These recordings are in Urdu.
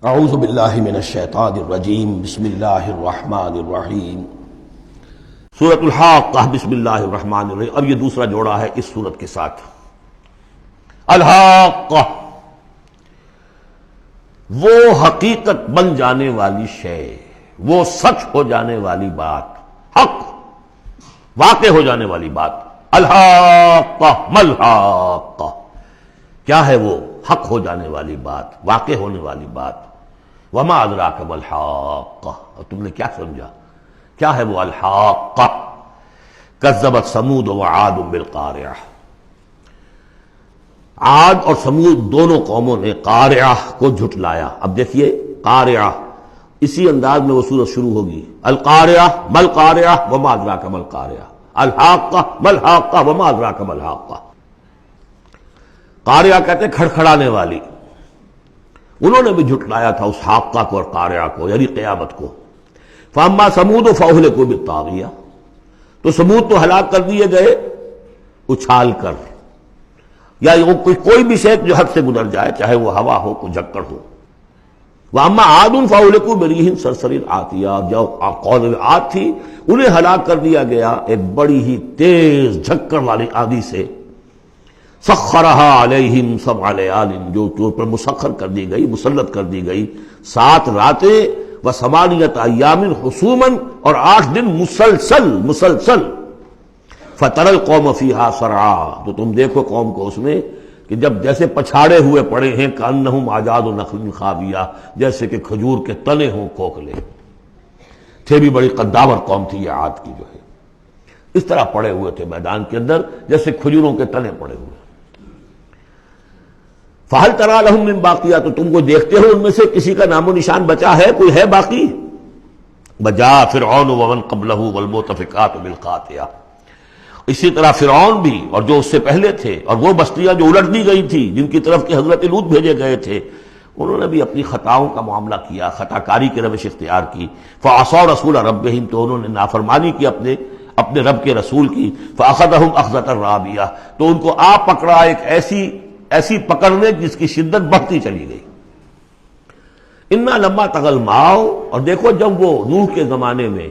اعوذ باللہ من الشیطان الرجیم بسم اللہ الرحمن الرحیم سورۃ الحاقہ بسم اللہ الرحمن الرحیم۔ اب یہ دوسرا جوڑا ہے اس سورت کے ساتھ۔ الحاقہ وہ حقیقت بن جانے والی شے، وہ سچ ہو جانے والی بات، حق واقع ہو جانے والی بات۔ الحاقہ ملحاقہ، کیا ہے وہ حق ہو جانے والی بات، واقع ہونے والی بات۔ وما ادراک ملحاقہ، اور تم نے کیا سمجھا کیا ہے وہ الحاقہ؟ کذبت ثمود وعاد بالقارعہ، عاد اور سمود دونوں قوموں نے قارعہ کو جھٹلایا۔ اب دیکھیے قارعہ، اسی انداز میں وہ سورت شروع ہوگی۔ القارعہ مل قارعہ وما ادراک مل قارعہ، الحاقہ مل حاقہ وما ادراک مل حاقہ۔ قارعہ کہتے کھڑکھڑانے والی، انہوں نے بھی جھٹلایا تھا اس حاقہ کو اور قارعہ کو، یعنی قیامت کو۔ فاما ثمود فاہلکوا بالطاغیہ، تو سمود تو ہلاک کر دیے گئے اچھال کر، یا کوئی بھی شے جو حد سے گزر جائے، چاہے وہ ہوا ہو کوئی جھکڑ ہو۔ واما عاد فاہلکوا بریح صرصر عاتیہ، جو قوم عاد تھی انہیں ہلاک کر دیا گیا ایک بڑی ہی تیز جھکڑ والی آندھی سے۔ سخرہا علیہم سبع لیال، جو پر مسخر کر دی گئی، مسلط کر دی گئی 7 راتیں و8 ایام حسوما، اور 8 دن مسلسل۔ فتر القوم فیہا صرعا، تو تم دیکھو قوم کو اس میں کہ جب جیسے پچھاڑے ہوئے پڑے ہیں، کأنہم اعجاز نخل خاویہ، جیسے کہ کھجور کے تنے ہوں کھوکھلے۔ تھے بھی بڑی قداور قوم تھی یہ عاد کی، جو ہے اس طرح پڑے ہوئے تھے میدان کے اندر جیسے کھجوروں کے تنے پڑے ہوئے۔ فَهَلْ تَرَىٰ لَهُم مِّن بَاقِیَةٍ، تو تم کو دیکھتے ہو ان میں سے کسی کا نام و نشان بچا ہے، کوئی ہے باقی؟ وَجَاءَ فِرْعَوْنُ وَمَن قَبْلَهُ وَالْمُؤْتَفِكَاتُ بِالْخَاطِئَةِ، اسی طرح فرعون بھی اور جو اس سے پہلے تھے، اور وہ بستیاں جو الٹ دی گئی تھی جن کی طرف کہ حضرت لوط بھیجے گئے تھے، انہوں نے بھی اپنی خطاؤں کا معاملہ کیا، خطا کاری کی روش اختیار کی۔ فَعَصَوْا رَسُولَ رَبِّهِمْ، تو انہوں نے نافرمانی کی اپنے رب کے رسول کی۔ فَأَخَذَهُمْ أَخْذَةً رَابِيَةً، تو ان کو آ پکڑا ایک ایسی پکڑنے جس کی شدت بڑھتی چلی گئی۔ اِنَّا لَمَّا طَغَى الْمَاءُ، اور دیکھو جب وہ نوح کے زمانے میں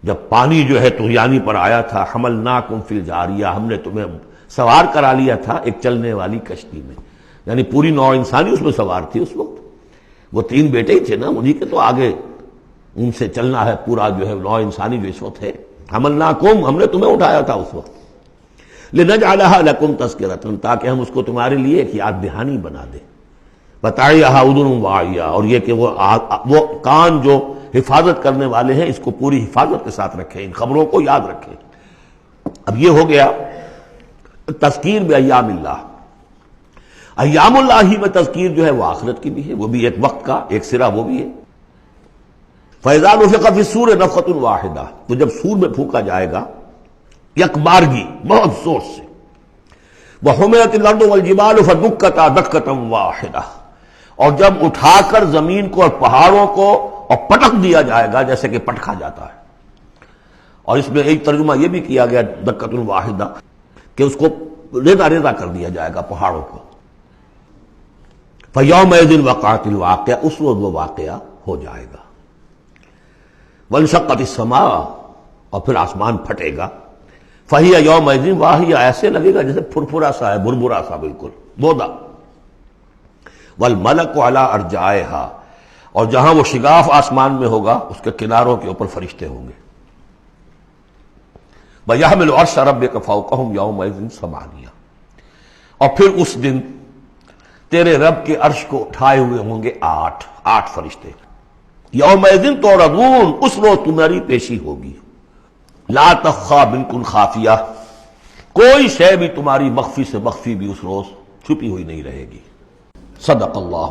جب پانی جو ہے طغیانی پر آیا تھا، حملناکم فی الجاریہ، ہم نے تمہیں سوار کرا لیا تھا ایک چلنے والی کشتی میں، یعنی پوری نوع انسانی اس میں سوار تھی اس وقت۔ وہ 3 بیٹے ہی تھے نا، انہی کے تو آگے ان سے چلنا ہے پورا جو ہے نوع انسانی جو اس وقت ہے۔ حملناکم، ہم نے تمہیں اٹھایا تھا اس وقت۔ لنجعلها لکم تذکرۃ، تاکہ ہم اس کو تمہارے لیے ایک یاد دہانی بنا دیں۔ بتعیھا اذن واعیہ، اور یہ کہ وہ کان جو حفاظت کرنے والے ہیں اس کو پوری حفاظت کے ساتھ رکھیں، ان خبروں کو یاد رکھیں۔ اب یہ ہو گیا تذکیر بایام اللہ۔ ایام اللہ ہی میں تذکیر جو ہے وہ آخرت کی بھی ہے، وہ بھی ایک وقت کا ایک سرا وہ بھی ہے۔ فَإِذَا نُفِخَ فِي الصُّورِ نَفْخَةٌ وَاحِدَةٌ، تو جب سور میں پھونکا جائے گا یک بارگی بہت زور سے۔ وَحُمِلَتِ الْأَرْضُ وَالْجِبَالُ فَدُكَّتَا دَكَّةً وَاحِدَةً، اور جب اٹھا کر زمین کو اور پہاڑوں کو اور پٹک دیا جائے گا جیسے کہ پٹکا جاتا ہے۔ اور اس میں ایک ترجمہ یہ بھی کیا گیا دَكَّةٌ وَاحِدَةً کہ اس کو ریزہ ریزہ کر دیا جائے گا پہاڑوں کو۔ فَيَوْمَئِذٍ وَقَعَتِ الْوَاقِعَةُ، اس روز وہ واقعہ ہو جائے گا۔ وَانشَقَّتِ السَّمَاءُ، اور پھر آسمان پھٹے گا۔ فَهِيَ يَوْمَئِذٍ وَاهِيَةٌ، ایسے لگے گا جیسے پھرپھرا سا ہے، بھربھرا سا، بالکل بودا۔ وَالْمَلَكُ عَلَىٰ أَرْجَائِهَا، اور جہاں وہ شگاف آسمان میں ہوگا اس کے کناروں کے اوپر فرشتے ہوں گے۔ وَيَحْمِلُ عَرْشَ رَبِّكَ فَوْقَهُمْ يَوْمَئِذٍ ثَمَانِيَةٌ، اور پھر اس دن تیرے رب کے عرش کو اٹھائے ہوئے ہوں گے 8 فرشتے۔ یومئذ تعرضون، اس روز تمہاری پیشی ہوگی۔ لا تخفی منکم خافیہ، کوئی شے بھی تمہاری مخفی سے مخفی بھی اس روز چھپی ہوئی نہیں رہے گی۔ صدق اللہ